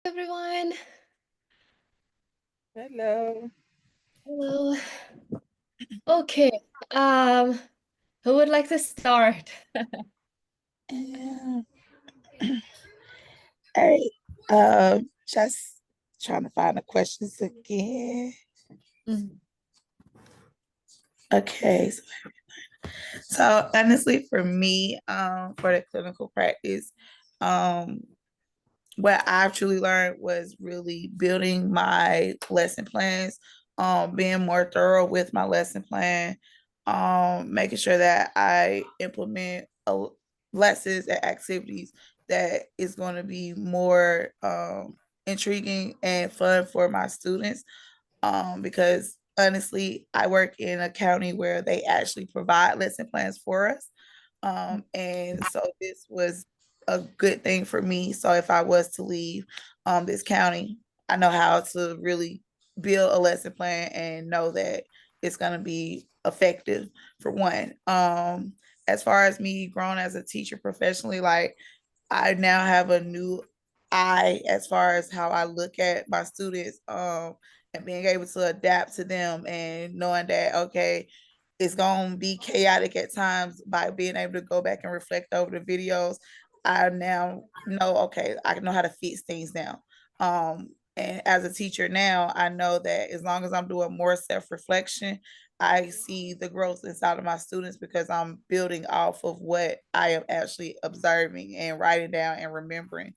Everyone. Hello. Hello. Okay. Um, who would like to start? Yeah. All right. Just trying to find the questions again. Mm, Okay. So honestly, for me, for the clinical practice, um, what I've truly learned was really building my lesson plans, being more thorough with my lesson plan, making sure that I implement lessons and activities that is going to be more intriguing and fun for my students. Because honestly, I work in a county where they actually provide lesson plans for us. And so this was a good thing for me. So if I was to leave this county, I know how to really build a lesson plan and know that it's going to be effective for one. As far as me growing as a teacher professionally, like I now have a new eye as far as how I look at my students, and being able to adapt to them and knowing that, okay, it's going to be chaotic at times. By being able to go back and reflect over the videos, I now know, okay, I know how to fix things now. And as a teacher now, I know that as long as I'm doing more self-reflection, I see the growth inside of my students because I'm building off of what I am actually observing and writing down and remembering.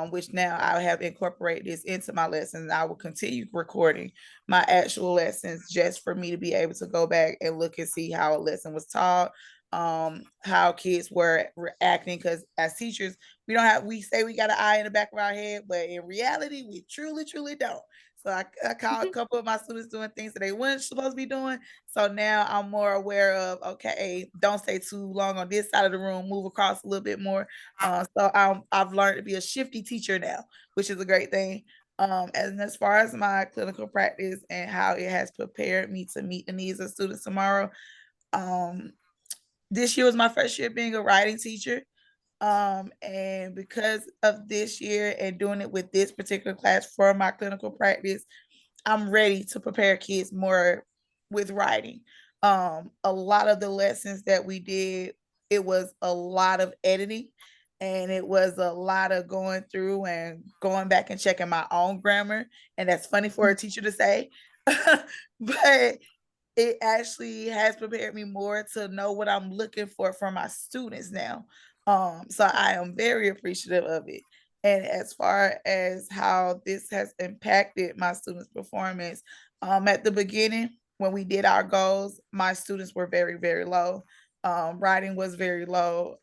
Which now I have incorporated this into my lessons. I will continue recording my actual lessons just for me to be able to go back and look and see how a lesson was taught, how kids were reacting. Because as teachers, we say we got an eye in the back of our head, but in reality, we truly don't. So I caught a couple of my students doing things that they weren't supposed to be doing. So now I'm more aware of, okay, don't stay too long on this side of the room, move across a little bit more. I've learned to be a shifty teacher now, which is a great thing. And as far as my clinical practice and how it has prepared me to meet the needs of students tomorrow, um, this year was my first year being a writing teacher. And because of this year and doing it with this particular class for my clinical practice, I'm ready to prepare kids more with writing. A lot of the lessons that we did, it was a lot of editing and it was a lot of going through and going back and checking my own grammar. And that's funny for a teacher to say, but it actually has prepared me more to know what I'm looking for from my students now. So I am very appreciative of it. And as far as how this has impacted my students' performance, at the beginning, when we did our goals, my students were very low. Writing was very low.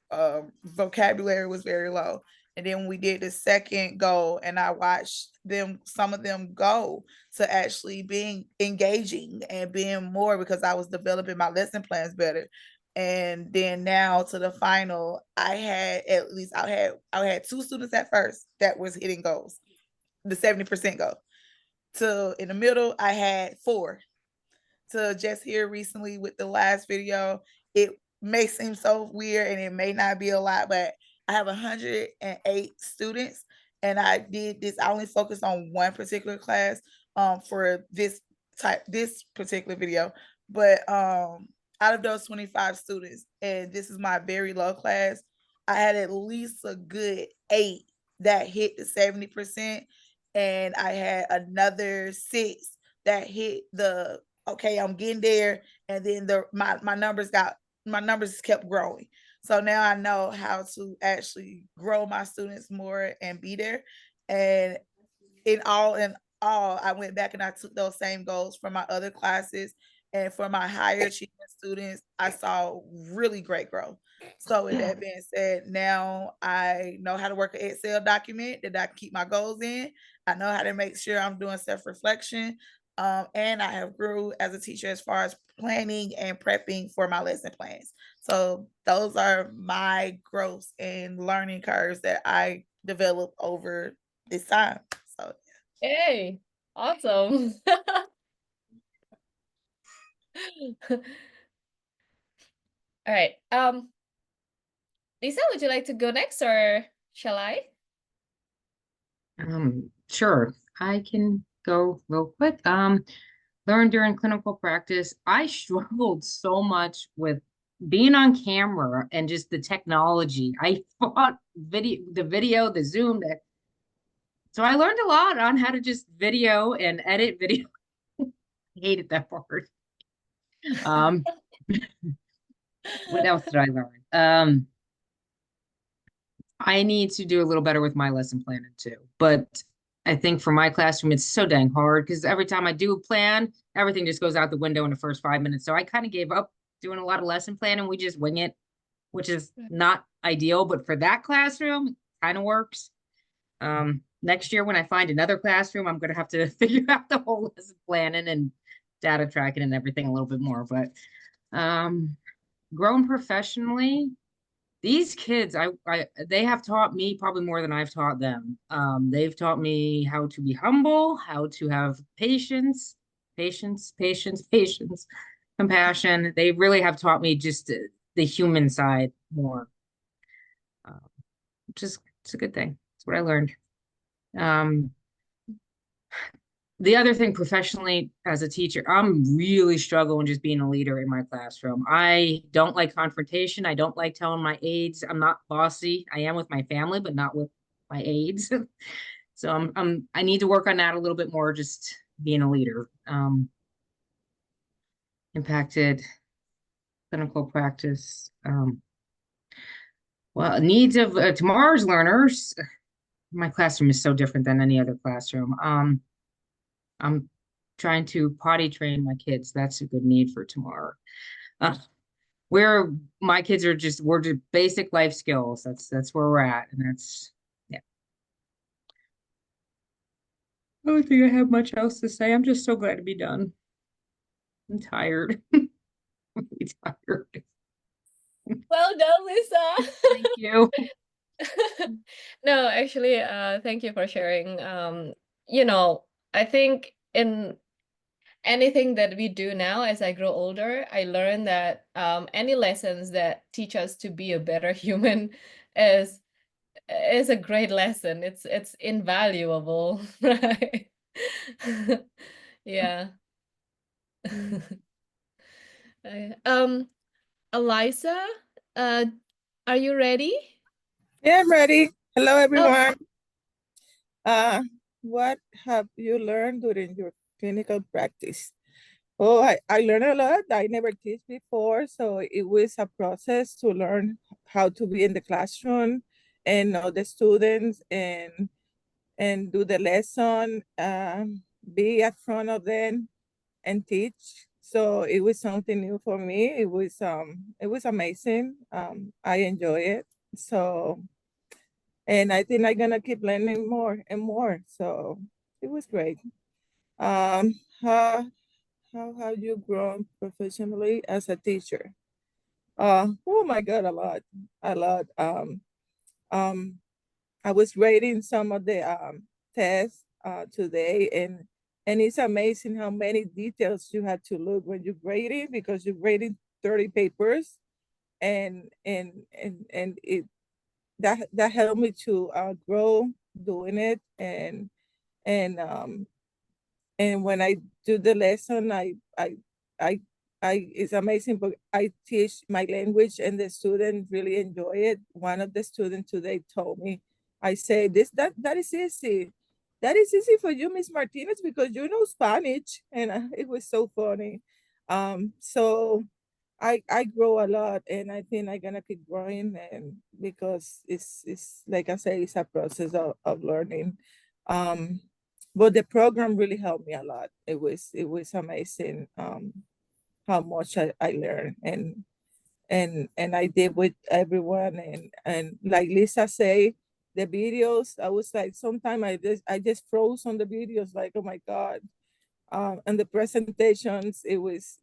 Vocabulary was very low. And then when we did the second goal, and I watched them, some of them go to actually being engaging and being more because I was developing my lesson plans better. And then now to the final, I had two students at first that was hitting goals, the 70% goal. To in the middle, I had four. To just here recently with the last video, it may seem so weird and it may not be a lot, but I have 108 students and I did this. I only focused on one particular class for this particular video. But out of those 25 students, and this is my very low class, I had at least a good eight that hit the 70%. And I had another six that hit the okay, I'm getting there. And then my numbers kept growing. So now I know how to actually grow my students more and be there. And in all, I went back and I took those same goals for my other classes. And for my higher achievement students, I saw really great growth. So with that being said, now I know how to work an Excel document that I can keep my goals in. I know how to make sure I'm doing self-reflection. And I have grew as a teacher as far as planning and prepping for my lesson plans. So those are my growths and learning curves that I developed over this time. So Hey, awesome. All right. Lisa, would you like to go next or shall I? Sure, I can go real quick. Learned during clinical practice, I struggled so much with being on camera and just the technology. I fought the Zoom, so I learned a lot on how to just video and edit video. I hated that part. Um, what else did I learn? I need to do a little better with my lesson planning too. But I think for my classroom, it's so dang hard because every time I do a plan, everything just goes out the window in the first 5 minutes. So I kind of gave up doing a lot of lesson planning. We just wing it, which is not ideal, but for that classroom, it kind of works. Next year when I find another classroom, I'm gonna have to figure out the whole lesson planning and data tracking and everything a little bit more. But um, grown professionally, these kids, they have taught me probably more than I've taught them. They've taught me how to be humble, how to have patience, compassion. They really have taught me just the human side more, uh, which is it's a good thing. It's what I learned. Um, the other thing professionally as a teacher, I'm really struggling just being a leader in my classroom. I don't like confrontation. I don't like telling my aides. I'm not bossy. I am with my family, but not with my aides. So I need to work on that a little bit more, just being a leader. Impacted clinical practice. Well, needs of tomorrow's learners. My classroom is so different than any other classroom. I'm trying to potty train my kids. That's a good need for tomorrow. Uh, where my kids are we're just basic life skills. That's where we're at, and that's yeah. I don't think I have much else to say. I'm just so glad to be done. I'm tired. I'm really tired. Well done, Lisa. Thank you. No, actually, thank you for sharing. You know, I think in anything that we do now, as I grow older, I learn that any lessons that teach us to be a better human is is a great lesson. It's invaluable, right? Yeah. Um, Eliza, uh, are you ready? Yeah, I'm ready. Hello, Oh, everyone. Uh, what have you learned during your clinical practice? Oh, I learned a lot. I never teach before, so it was a process to learn how to be in the classroom and know the students and do the lesson, be at front of them and teach. So it was something new for me. It was amazing. I enjoy it. So and I think I'm gonna keep learning more and more. So it was great. Um, how how have you grown professionally as a teacher? Oh my God, a lot. Um, I was grading some of the tests today, and it's amazing how many details you had to look when you're grading because you're grading 30 papers, and it that helped me to grow doing it and and when I do the lesson, I, it's amazing. But I teach my language, and the students really enjoy it. One of the students today told me, I say this that is easy. That is easy for you, Miss Martinez, because you know Spanish, and it was so funny. So I grow a lot, and I think I'm gonna keep growing, and because it's like I say, it's a process of learning. Um, but the program really helped me a lot. It was amazing how much I learned and I did with everyone and like Lisa say, the videos, I was like sometimes I just froze on the videos like, oh my God. And the presentations, it was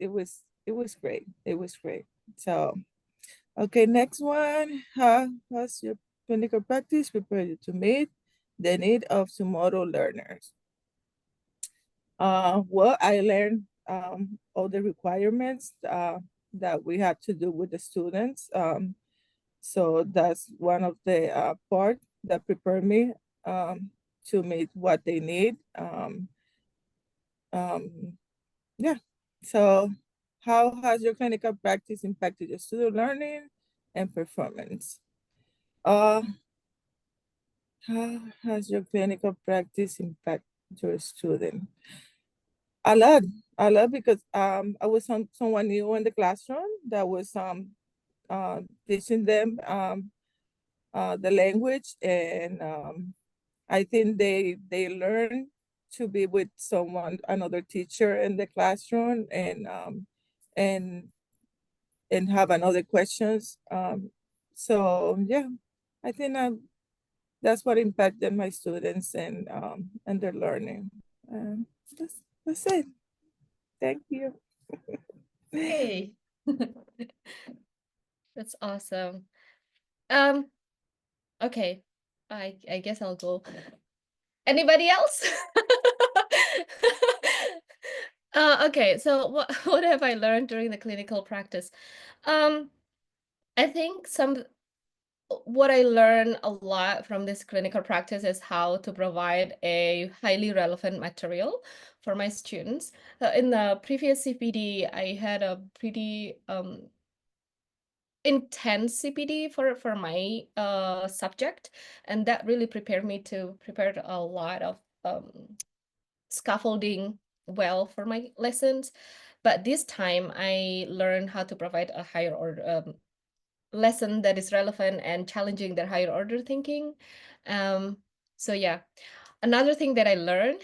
great. It was great. So okay, next one. How has your clinical practice prepared you to meet the need of tomorrow learners? Well, I learned all the requirements that we have to do with the students. So that's one of the part that prepared me. Um, to meet what they need. Yeah. So how has your clinical practice impacted your student learning and performance? Uh, how has your clinical practice impacted your student? A lot, a lot, because I was someone new in the classroom that was teaching them the language, and I think they learn to be with another teacher in the classroom, and and have another questions. So yeah, I think that's what impacted my students and their learning. Um, that's it. Thank you. Hey, that's awesome. Okay, I guess I'll go. Anybody else? Okay, so what what have I learned during the clinical practice? I think what I learned a lot from this clinical practice is how to provide a highly relevant material for my students. In the previous CPD, I had a pretty intense CPD for my subject, and that really prepared me to prepare a lot of scaffolding well for my lessons. But this time I learned how to provide a higher order lesson that is relevant and challenging their higher order thinking. So yeah, another thing that I learned,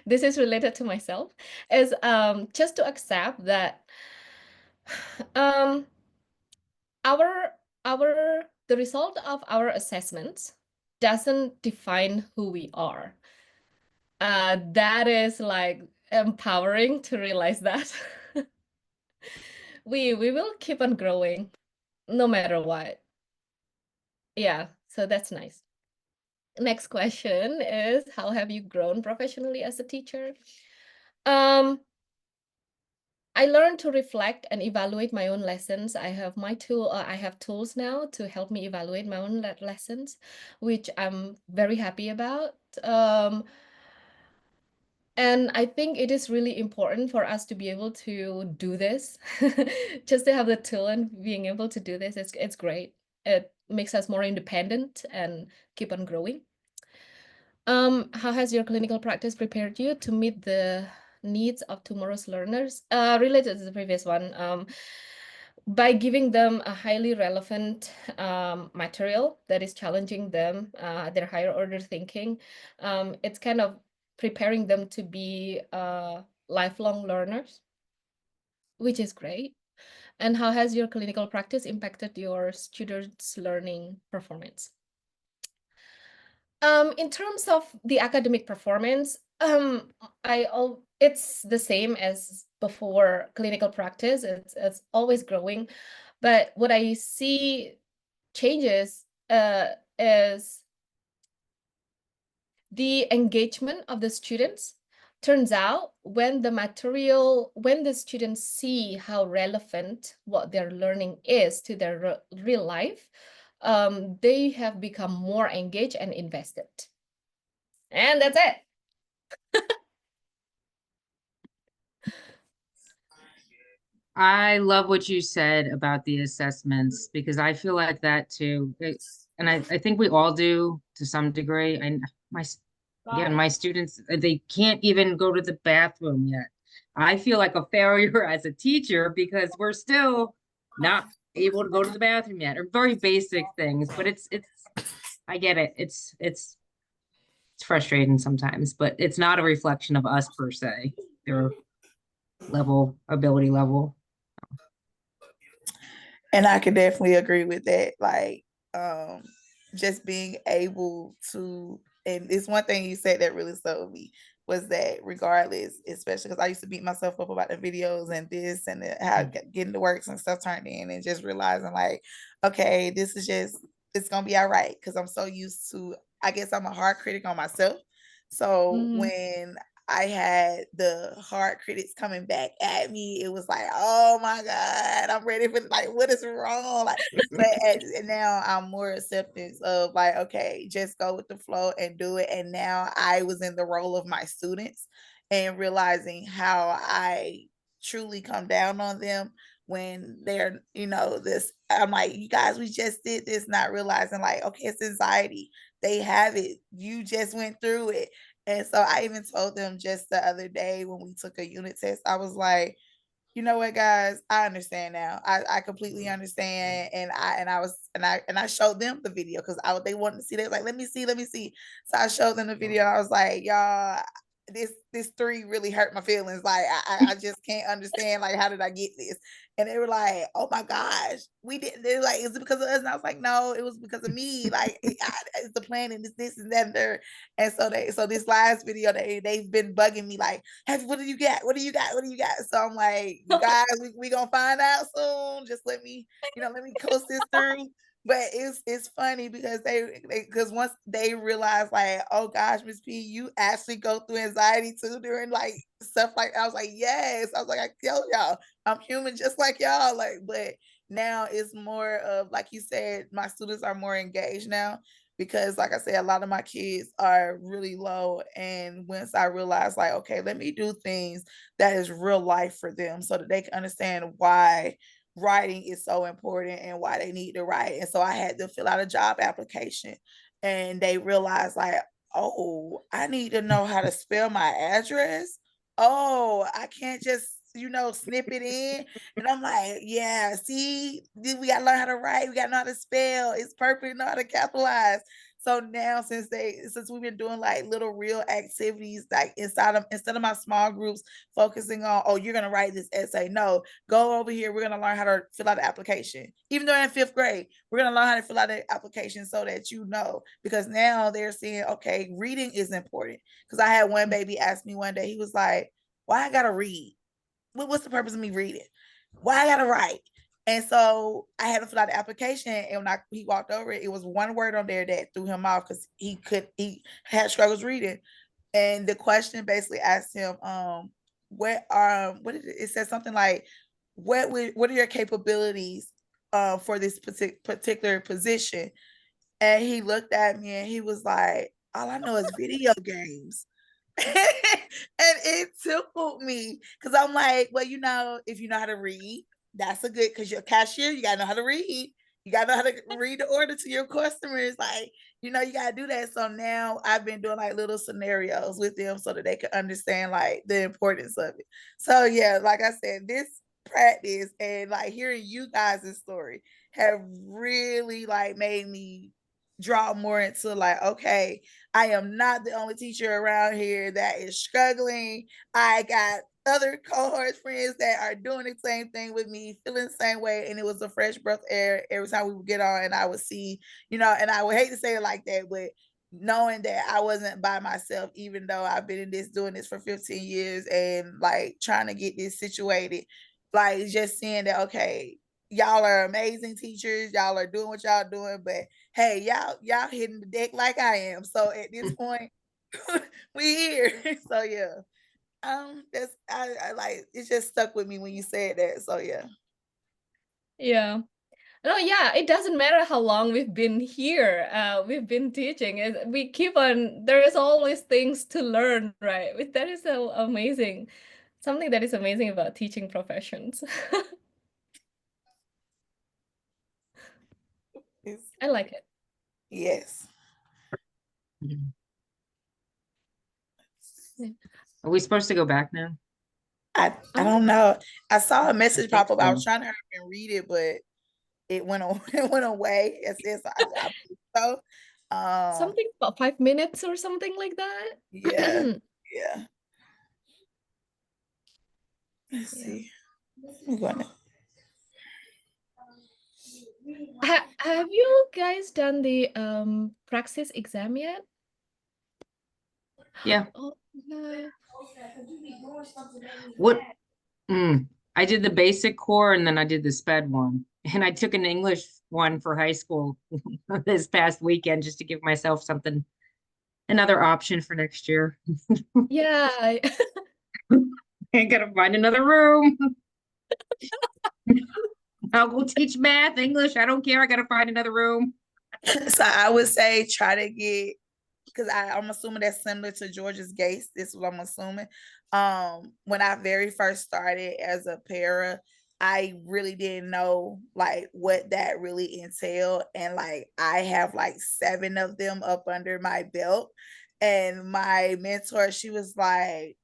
this is related to myself, is just to accept that um, our the result of our assessments doesn't define who we are. That is like empowering to realize that we will keep on growing no matter what. Yeah, so that's nice. Next question is, how have you grown professionally as a teacher? I learned to reflect and evaluate my own lessons. I have tools now to help me evaluate my own lessons, which I'm very happy about. And I think it is really important for us to be able to do this. Just to have the tool and being able to do this, it's great. It makes us more independent and keep on growing. How has your clinical practice prepared you to meet the needs of tomorrow's learners? Related to the previous one, by giving them a highly relevant material that is challenging them, their higher order thinking. It's kind of preparing them to be lifelong learners, which is great. And how has your clinical practice impacted your students' learning performance? In terms of the academic performance, it's the same as before clinical practice. It's always growing, but what I see changes is the engagement of the students. Turns out when the students see how relevant what they're learning is to their real life, they have become more engaged and invested. And that's it. I love what you said about the assessments because I feel like that too. And I think we all do to some degree. And my students, they can't even go to the bathroom yet. I feel like a failure as a teacher because we're still not able to go to the bathroom yet, or very basic things. But I get it. It's frustrating sometimes, but it's not a reflection of us per se. Their ability level. And I can definitely agree with that. Like, just being able to, and it's one thing you said that really stuck with me was that regardless, especially because I used to beat myself up about the videos and this and how getting the works and stuff turned in, and just realizing like, okay, this is just, it's gonna be all right, because I'm so used to, I guess I'm a hard critic on myself. So when I had the hard critics coming back at me. It was like, oh my God, I'm ready for, like, what is wrong? Like, but and now I'm more acceptance of like, okay, just go with the flow and do it. And now I was in the role of my students and realizing how I truly come down on them when they're, this, I'm like, you guys, we just did this, not realizing like, okay, it's anxiety. They have it. You just went through it. And so I even told them just the other day when we took a unit test, I was like, you know what, guys, I understand now. I completely understand. And I showed them the video because they wanted to see. They was like, let me see, let me see. So I showed them the video. I was like, y'all, this 3 really hurt my feelings. Like I just can't understand, like, how did I get this? And they were like, oh my gosh, we didn't. They're like, is it because of us? And I was like, no, it was because of me. Like it's the plan and this and that and there. And so this last video, they've been bugging me like, hey, what do you got? What do you got? What do you got? So I'm like, you guys, we gonna find out soon. Just let me coast this through. But it's funny because because once they realize like, oh gosh, Miss P, you actually go through anxiety too during like stuff like, I was like, yes. I was like, I tell y'all, I'm human just like y'all. Like, but now it's more of, like you said, my students are more engaged now because, like I said, a lot of my kids are really low. And once I realized like, okay, let me do things that is real life for them so that they can understand why writing is so important and why they need to write. And so I had to fill out a job application and they realized like, oh, I need to know how to spell my address. Oh, I can't just, snip it in. And I'm like, yeah, see, we gotta learn how to write, we gotta know how to spell. It's perfect, know how to capitalize. So now since we've been doing like little real activities like instead of my small groups focusing on, oh, you're gonna write this essay. No, go over here. We're gonna learn how to fill out the application. Even though in 5th grade, we're gonna learn how to fill out the application so that because now they're seeing, okay, reading is important. Because I had one baby ask me one day, he was like, why I gotta read? What's the purpose of me reading? Why I gotta write? And so I had to fill out the application. And when he walked over it was one word on there that threw him off because he had struggles reading. And the question basically asked him, what did it said something like, what are your capabilities for this particular position? And he looked at me and he was like, all I know is video games. And it tickled me because I'm like, well, if you know how to read, that's a good, because you're a cashier, you gotta know how to read. You gotta know how to read the order to your customers. Like, you gotta do that. So now I've been doing like little scenarios with them so that they can understand like the importance of it. So yeah, like I said, this practice and like hearing you guys' story have really like made me draw more into like, okay, I am not the only teacher around here that is struggling. I got other cohort friends that are doing the same thing with me, feeling the same way. And it was a fresh breath of air every time we would get on and I would see, and I would hate to say it like that, but knowing that I wasn't by myself, even though I've been doing this for 15 years and like trying to get this situated, like just seeing that, okay, y'all are amazing teachers, y'all are doing what y'all doing, but hey, y'all hitting the deck like I am. So at this point, we here. So yeah. That's I like, it just stuck with me when you said that. So yeah. Yeah. No, yeah, it doesn't matter how long we've been here, we've been teaching. We keep on, there is always things to learn, right? That is so amazing. Something that is amazing about teaching professions. I like it. Yes. Yeah. Are we supposed to go back now? I don't know. I saw a message pop up. I was so. trying to hurry and read it, but it went it went away. I believe so. Something about 5 minutes or something like that. Yeah. Yeah. Let's Yeah. see. I'm gonna. Have you guys done the praxis exam yet? Yeah. Oh, no. What? I did the basic core and then I did the sped one. And I took an English one for high school this past weekend just to give myself something Another option for next year. Yeah. I gotta find another room. I'll go teach math, English. I don't care. I gotta find another room. So I would say try to get, because I'm assuming that's similar to Georgia's Gates. This is what I'm assuming. When I very first started as a para, I really didn't know like what that really entailed. And like I have like 7 of them up under my belt. And my mentor, she was like,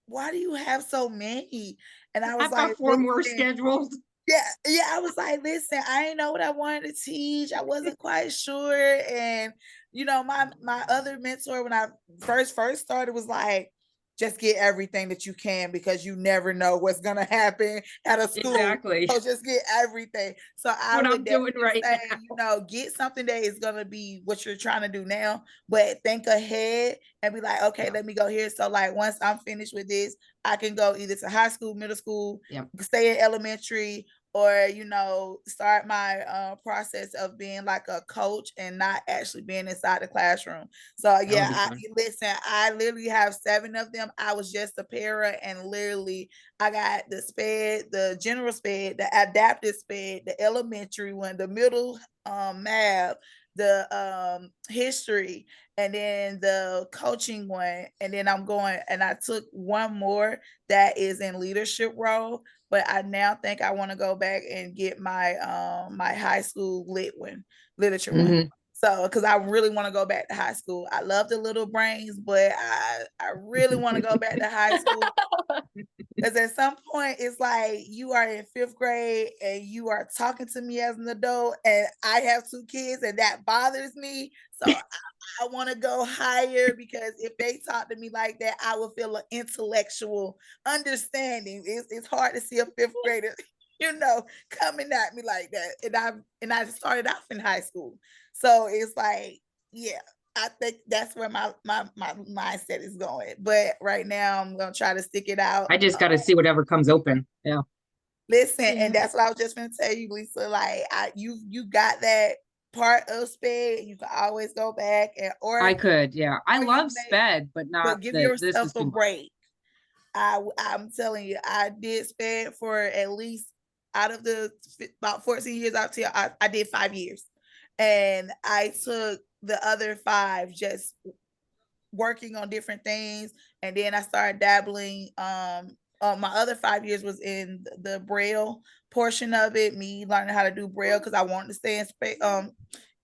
why do you have so many? And I was I've like, got 4 more listen, scheduled. yeah, I was like, listen, I didn't know what I wanted to teach. I wasn't quite sure. And my other mentor when I first started was like, just get everything that you can because you never know what's gonna happen at a school. Exactly. So just get everything. So I What would I'm doing definitely right say, now. get something that is gonna be what you're trying to do now, but think ahead and be like, okay, Yeah. let me go here. So like once I'm finished with this, I can go either to high school, middle school, Yep. stay in elementary, or start my process of being like a coach and not actually being inside the classroom. So That would be yeah, fun. listen, I literally have 7 of them. I was just a para, and literally I got the sped, the general sped, the adaptive sped, the elementary one, the middle math, the history, and then the coaching one. And then I took one more that is in leadership role, but I now think I want to go back and get my my high school literature one. Mhm. So, because I really want to go back to high school. I love the little brains, but I really want to go back to high school. Because at some point, it's like you are in 5th grade and you are talking to me as an adult, and I have 2 kids, and that bothers me. So I want to go higher, because if they talk to me like that, I will feel an intellectual understanding. It's hard to see a 5th grader, coming at me like that. And I started off in high school, so it's like, yeah. I think that's where my mindset is going. But right now, I'm gonna try to stick it out. I just got to see whatever comes open. Yeah. Listen, Yeah. and that's what I was just gonna tell you, Lisa. Like, you got that part of sped. You can always go back I could. Yeah. I or you love may, sped, but not but give that. This yourself is a too much. break. I'm telling you, I did sped for at least out of the about 14 years out here. I did 5 years, and I took the other 5 just working on different things, and then I started dabbling. My other 5 years was in the Braille portion of it, me learning how to do Braille because I wanted to stay in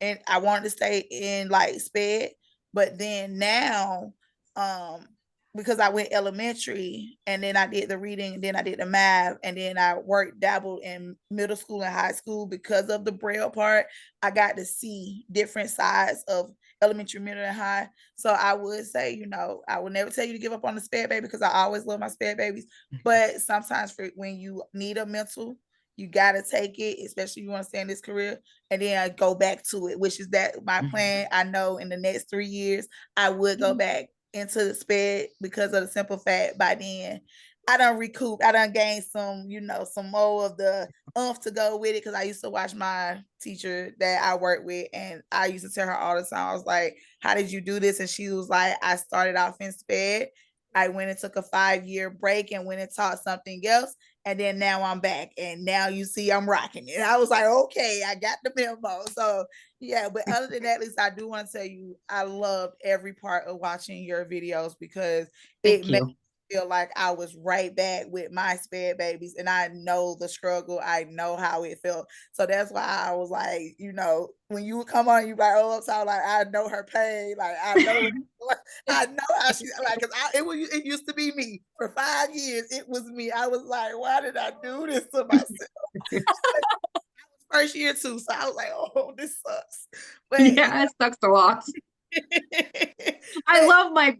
and I wanted to stay in like sped. But then now, um, because I went elementary and then I did the reading and then I did the math and then I dabbled in middle school and high school because of the Braille part. I got to see different sides of elementary, middle, and high. So I would say, I would never tell you to give up on the sped baby because I always love my sped babies. But sometimes when you need a mental, you gotta take it, especially if you want to stay in this career, and then I go back to it, which is that my plan. I know in the next 3 years I would go back into the sped because of the simple fact by then I done recoup, I done gained some, some more of the to go with it, because I used to watch my teacher that I work with, and I used to tell her all the time, I was like, how did you do this? And she was like, I started off in sped, I went and took a 5-year break and went and taught something else, and then now I'm back, and now you see I'm rocking it. I was like, okay, I got the memo. So yeah, but other than that, at least I do want to tell you, I loved every part of watching your videos because it Thank made you. feel like I was right back with my sped babies, and I know the struggle. I know how it felt. So that's why I was like, when you would come on, you like, oh, so like I know her pain. Like I know I know how she like, cause it used to be me for 5 years. It was me. I was like, why did I do this to myself? First year too, so I was like, oh, this sucks. But Yeah, it sucks a lot. but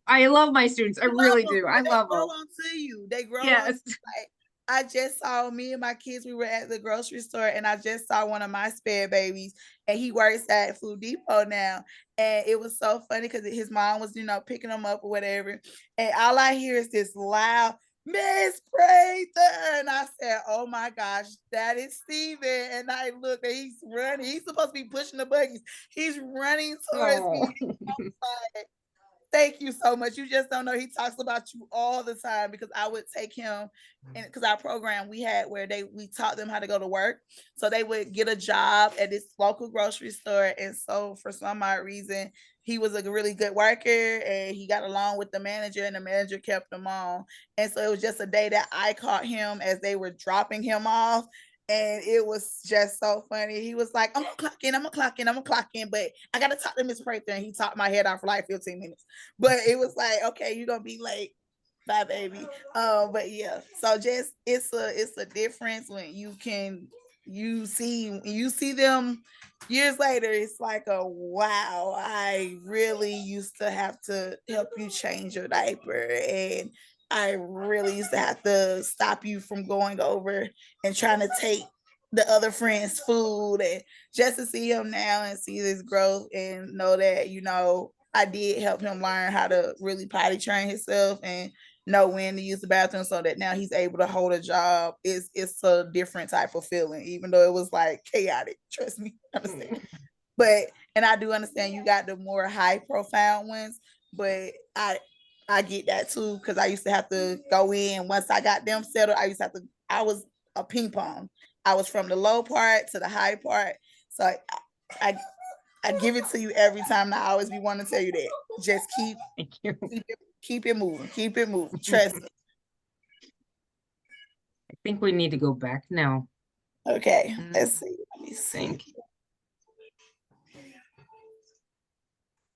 I love my students. I really them, do. but I they love grow them. on to you. They grow on. Yes. Like I just saw me and my kids. We were at the grocery store, and I just saw one of my spare babies, and he works at Food Depot now. And it was so funny because his mom was, picking him up or whatever, and all I hear is this loud Miss Prather, and I said, "Oh my gosh, that is Steven." And I look, and he's running. He's supposed to be pushing the buggies. He's running towards Oh. me. Thank you so much. You just don't know. He talks about you all the time because I would take him, and because our program we had where we taught them how to go to work. So they would get a job at this local grocery store. And so for some odd reason, he was a really good worker and he got along with the manager, and the manager kept him on. And so it was just a day that I caught him as they were dropping him off. And it was just so funny. He was like, I'm gonna clock in, I'm gonna clock in, I'm gonna clock in, but I gotta talk to Miss Prather. And he talked my head off for like 15 minutes. But it was like, okay, you're gonna be late. Bye, baby. But yeah, so just it's a difference when you see them years later. It's like a wow, I really used to have to help you change your diaper, and I really used to have to stop you from going over and trying to take the other friend's food. And just to see him now and see this growth and know that, I did help him learn how to really potty train himself and know when to use the bathroom, so that now he's able to hold a job. It's a different type of feeling, even though it was like chaotic. Trust me, understand. But and I do understand you got the more high profound ones, but I get that too, because I used to have to go in once I got them settled. I was a ping pong. I was from the low part to the high part. So I I give it to you every time. And I always be wanting to tell you that. Just keep it moving. Keep it moving. Trust me. I think we need to go back now. Okay. Let's see. Let me see. Thank you.